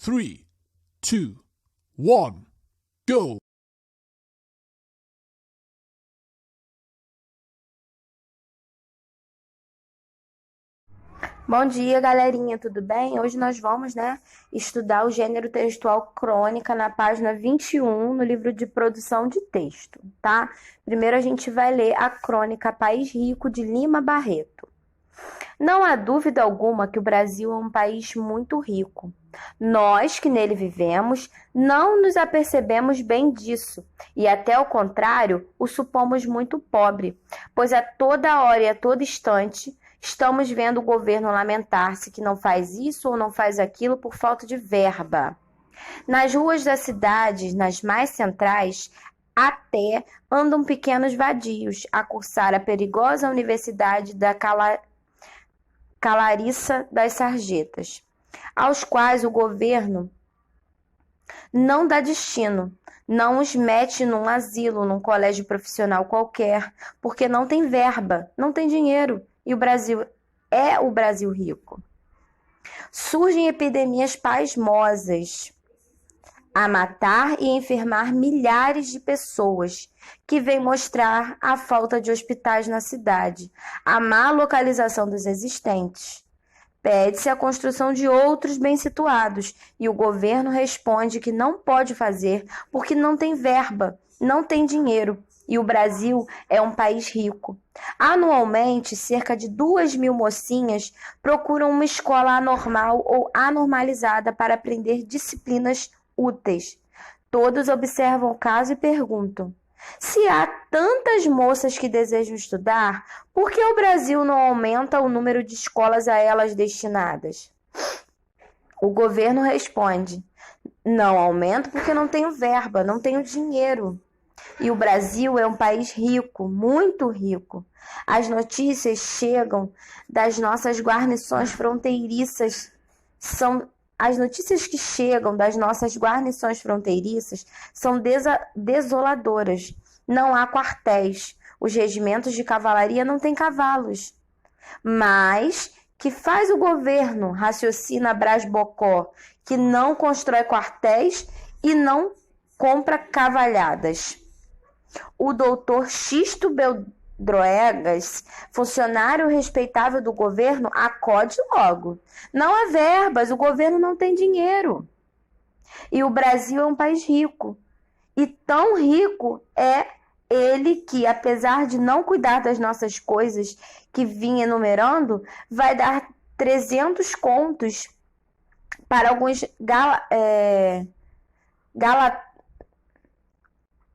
3, 2, 1, go! Bom dia, galerinha, tudo bem? Hoje nós vamos, estudar o gênero textual crônica na página 21, no livro de produção de texto, tá? Primeiro a gente vai ler a crônica País Rico, de Lima Barreto. Não há dúvida alguma que o Brasil é um país muito rico. Nós que nele vivemos não nos apercebemos bem disso e até ao contrário, o supomos muito pobre, pois a toda hora e a todo instante estamos vendo o governo lamentar-se que não faz isso ou não faz aquilo por falta de verba. Nas ruas das cidades, nas mais centrais, até andam pequenos vadios a cursar a perigosa Universidade da Calariça das Sarjetas, aos quais o governo não dá destino, não os mete num asilo, num colégio profissional qualquer, porque não tem verba, não tem dinheiro. E o Brasil é o Brasil rico. Surgem epidemias pasmosas a matar e enfermar milhares de pessoas, que vem mostrar a falta de hospitais na cidade, a má localização dos existentes. Pede-se a construção de outros bem situados e o governo responde que não pode fazer porque não tem verba, não tem dinheiro. E o Brasil é um país rico. Anualmente, cerca de 2.000 mocinhas procuram uma escola anormal ou anormalizada para aprender disciplinas úteis. Todos observam o caso e perguntam: se há tantas moças que desejam estudar, por que o Brasil não aumenta o número de escolas a elas destinadas? O governo responde: não aumento porque não tenho verba, não tenho dinheiro. E o Brasil é um país rico, muito rico. As notícias chegam das nossas guarnições fronteiriças As notícias que chegam das nossas guarnições fronteiriças são desoladoras. Não há quartéis. Os regimentos de cavalaria não têm cavalos. Mas que faz o governo, raciocina Brás Bocó, que não constrói quartéis e não compra cavalhadas? O doutor Xisto Beldroegas, funcionário respeitável do governo, acode logo. Não há verbas, o governo não tem dinheiro. E o Brasil é um país rico. E tão rico é ele que, apesar de não cuidar das nossas coisas que vim enumerando, vai dar 300 contos para alguns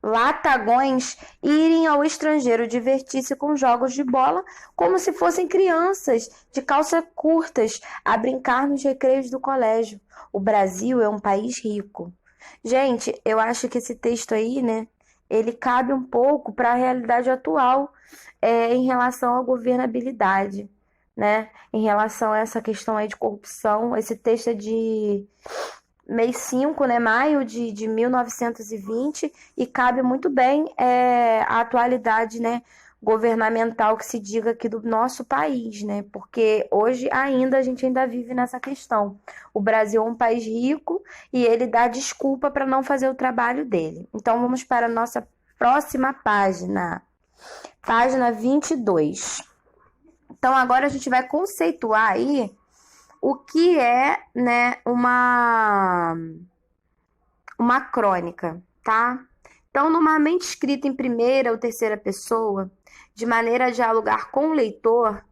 latagões irem ao estrangeiro divertir-se com jogos de bola como se fossem crianças de calças curtas a brincar nos recreios do colégio. O Brasil é um país rico. Gente, eu acho que esse texto aí, ele cabe um pouco para a realidade atual em relação à governabilidade, em relação a essa questão aí de corrupção. Esse texto é de mês 5, maio de 1920, e cabe muito bem a atualidade, governamental que se diga aqui do nosso país, porque hoje a gente ainda vive nessa questão. O Brasil é um país rico e ele dá desculpa para não fazer o trabalho dele. Então vamos para a nossa próxima página, página 22. Então agora a gente vai conceituar aí o que é, uma crônica, tá? Então, normalmente escrita em primeira ou terceira pessoa, de maneira a dialogar com o leitor,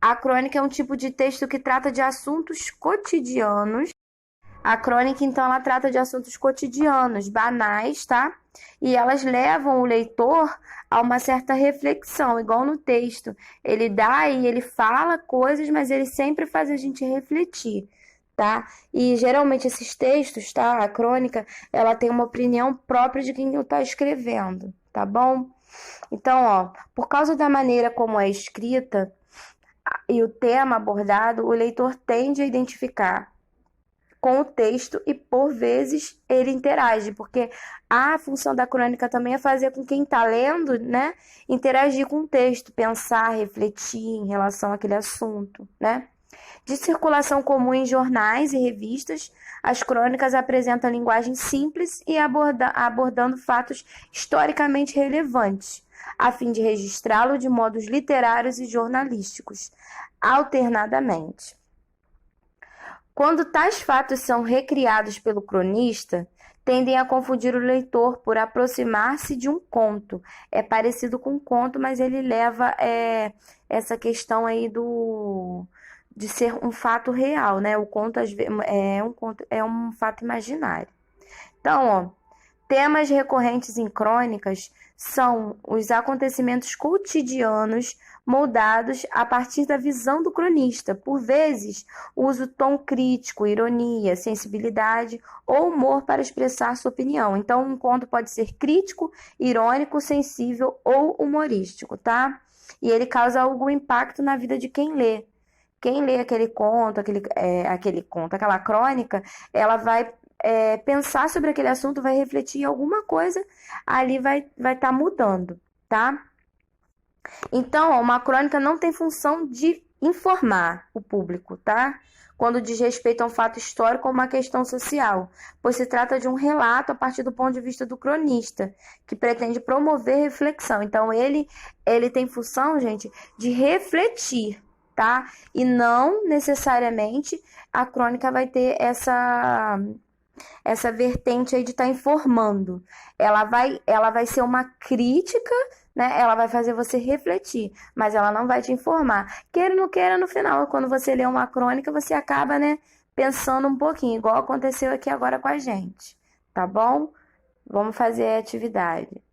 a crônica é um tipo de texto que trata de assuntos cotidianos. A crônica, então, ela trata de assuntos cotidianos, banais, tá? E elas levam o leitor a uma certa reflexão, igual no texto. Ele dá e ele fala coisas, mas ele sempre faz a gente refletir, tá? E geralmente esses textos, tá? A crônica, ela tem uma opinião própria de quem está escrevendo, tá bom? Então, por causa da maneira como é escrita e o tema abordado, o leitor tende a identificar com o texto e, por vezes, ele interage, porque a função da crônica também é fazer com quem está lendo, interagir com o texto, pensar, refletir em relação àquele assunto, De circulação comum em jornais e revistas, as crônicas apresentam linguagem simples e abordando fatos historicamente relevantes, a fim de registrá-lo de modos literários e jornalísticos, alternadamente. Quando tais fatos são recriados pelo cronista, tendem a confundir o leitor por aproximar-se de um conto. É parecido com um conto, mas ele leva essa questão aí de ser um fato real, né? O conto é um fato imaginário. Então, ó, temas recorrentes em crônicas são os acontecimentos cotidianos moldados a partir da visão do cronista. Por vezes, usa o tom crítico, ironia, sensibilidade ou humor para expressar sua opinião. Então, um conto pode ser crítico, irônico, sensível ou humorístico, tá? E ele causa algum impacto na vida de quem lê. Quem lê aquele conto, aquela crônica, ela vai pensar sobre aquele assunto, vai refletir em alguma coisa, ali vai estar mudando, tá? Então, ó, uma crônica não tem função de informar o público, tá? Quando diz respeito a um fato histórico ou uma questão social, pois se trata de um relato a partir do ponto de vista do cronista, que pretende promover reflexão. Então, ele tem função, gente, de refletir, tá? E não necessariamente a crônica vai ter essa vertente aí de estar informando. Ela vai ser uma crítica, né? Ela vai fazer você refletir, mas ela não vai te informar. Queira ou não queira, no final, quando você lê uma crônica, você acaba, né, pensando um pouquinho, igual aconteceu aqui agora com a gente, tá bom? Vamos fazer a atividade.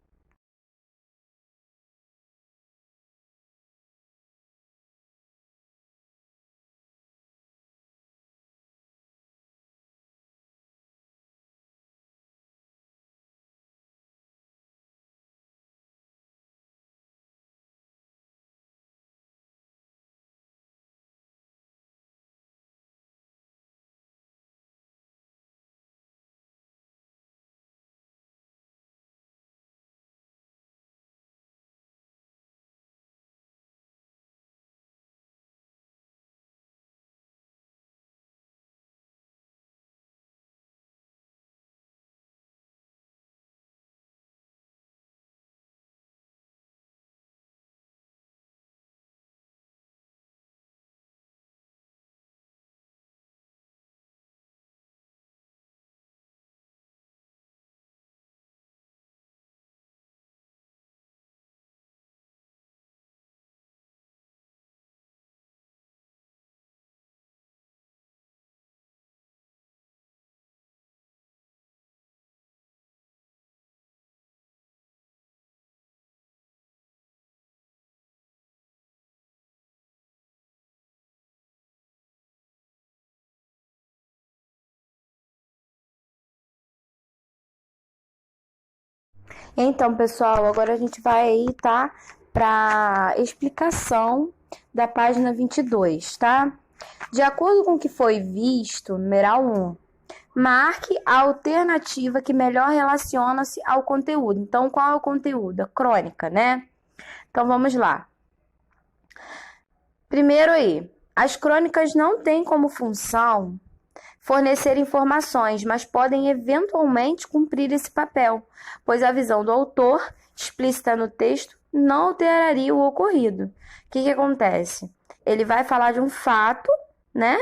Então, pessoal, agora a gente vai aí, tá? Para explicação da página 22, tá? De acordo com o que foi visto, numeral 1, marque a alternativa que melhor relaciona-se ao conteúdo. Então, qual é o conteúdo? A crônica, né? Então, vamos lá. Primeiro aí, as crônicas não têm como função fornecer informações, mas podem eventualmente cumprir esse papel, pois a visão do autor, explícita no texto, não alteraria o ocorrido. O que acontece? Ele vai falar de um fato, né?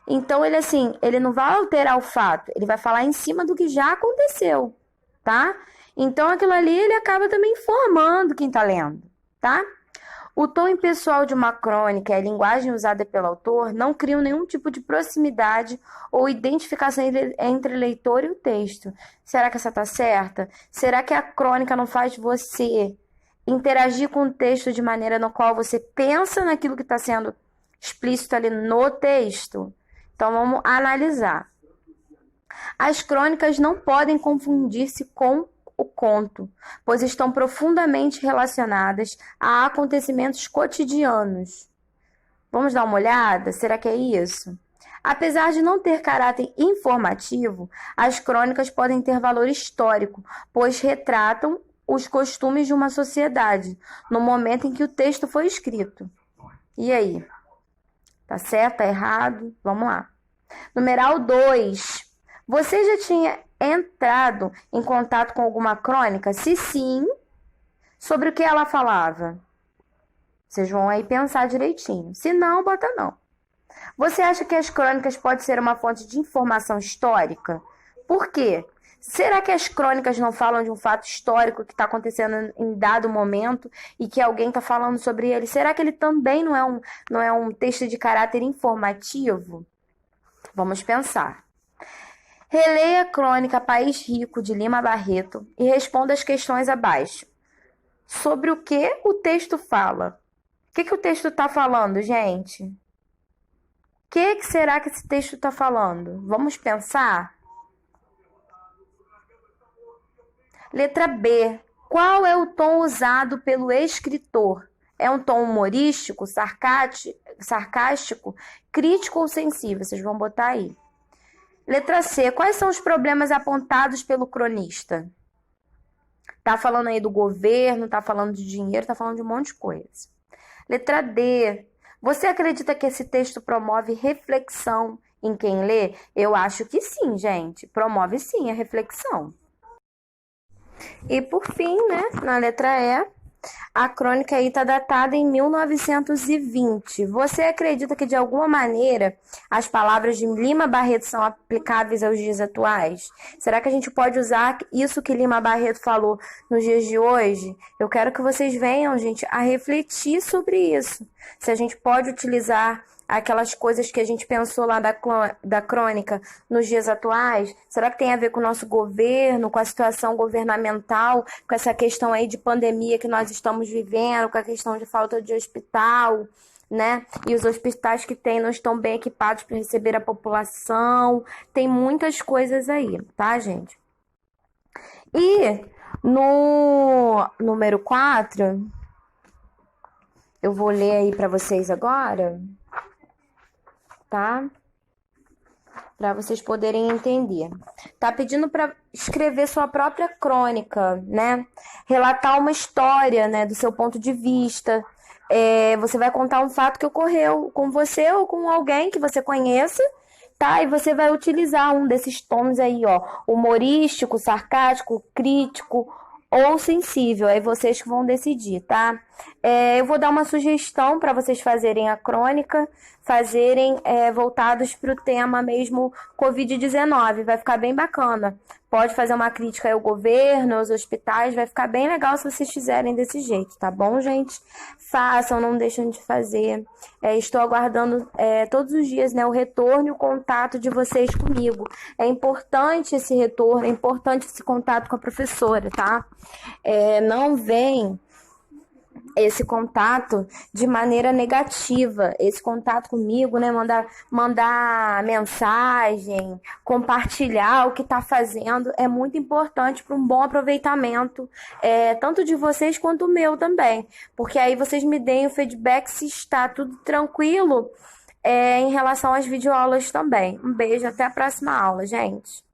Então, ele não vai alterar o fato, ele vai falar em cima do que já aconteceu, tá? Então, aquilo ali, ele acaba também informando quem tá lendo, tá? O tom impessoal de uma crônica e a linguagem usada pelo autor não criam nenhum tipo de proximidade ou identificação entre o leitor e o texto. Será que essa está certa? Será que a crônica não faz você interagir com o texto de maneira na qual você pensa naquilo que está sendo explícito ali no texto? Então, vamos analisar. As crônicas não podem confundir-se com o conto, pois estão profundamente relacionadas a acontecimentos cotidianos. Vamos dar uma olhada? Será que é isso? Apesar de não ter caráter informativo, as crônicas podem ter valor histórico, pois retratam os costumes de uma sociedade no momento em que o texto foi escrito. E aí? Tá certo? Tá errado? Vamos lá. Numeral 2. Você já tinha entrado em contato com alguma crônica? Se sim, sobre o que ela falava? Vocês vão aí pensar direitinho. Se não, bota não. Você acha que as crônicas podem ser uma fonte de informação histórica? Por quê? Será que as crônicas não falam de um fato histórico que está acontecendo em dado momento e que alguém está falando sobre ele? Será que ele também não é um texto de caráter informativo? Vamos pensar. Releia a crônica País Rico, de Lima Barreto, e responda as questões abaixo. Sobre o que o texto fala? O que o texto está falando, gente? O que será que esse texto está falando? Vamos pensar? Letra B. Qual é o tom usado pelo escritor? É um tom humorístico, sarcástico, crítico ou sensível? Vocês vão botar aí. Letra C. Quais são os problemas apontados pelo cronista? Tá falando aí do governo, tá falando de dinheiro, tá falando de um monte de coisa. Letra D. Você acredita que esse texto promove reflexão em quem lê? Eu acho que sim, gente. Promove sim a reflexão. E por fim, né, na letra E, a crônica aí está datada em 1920. Você acredita que de alguma maneira as palavras de Lima Barreto são aplicáveis aos dias atuais? Será que a gente pode usar isso que Lima Barreto falou nos dias de hoje? Eu quero que vocês venham, gente, a refletir sobre isso. Se a gente pode utilizar aquelas coisas que a gente pensou lá da crônica nos dias atuais? Será que tem a ver com o nosso governo, com a situação governamental, com essa questão aí de pandemia que nós estamos vivendo, com a questão de falta de hospital, né? E os hospitais que tem não estão bem equipados para receber a população. Tem muitas coisas aí, tá, gente? E no número 4, eu vou ler aí para vocês agora, tá? Para vocês poderem entender. Tá pedindo para escrever sua própria crônica, né? Relatar uma história, né, do seu ponto de vista. Você vai contar um fato que ocorreu com você ou com alguém que você conheça, tá? E você vai utilizar um desses tons aí, ó, humorístico, sarcástico, crítico ou sensível. Aí vocês que vão decidir, tá? Eu vou dar uma sugestão para vocês fazerem a crônica, voltados para o tema mesmo Covid-19. Vai ficar bem bacana. Pode fazer uma crítica ao governo, aos hospitais. Vai ficar bem legal se vocês fizerem desse jeito, tá bom, gente? Façam, não deixem de fazer. Estou aguardando todos os dias, né, o retorno e o contato de vocês comigo. É importante esse retorno, é importante esse contato com a professora, tá? Não vem esse contato de maneira negativa, esse contato comigo, né, mandar mensagem, compartilhar o que está fazendo, é muito importante para um bom aproveitamento, tanto de vocês quanto o meu também, porque aí vocês me deem o feedback se está tudo tranquilo, em relação às videoaulas também. Um beijo, até a próxima aula, gente.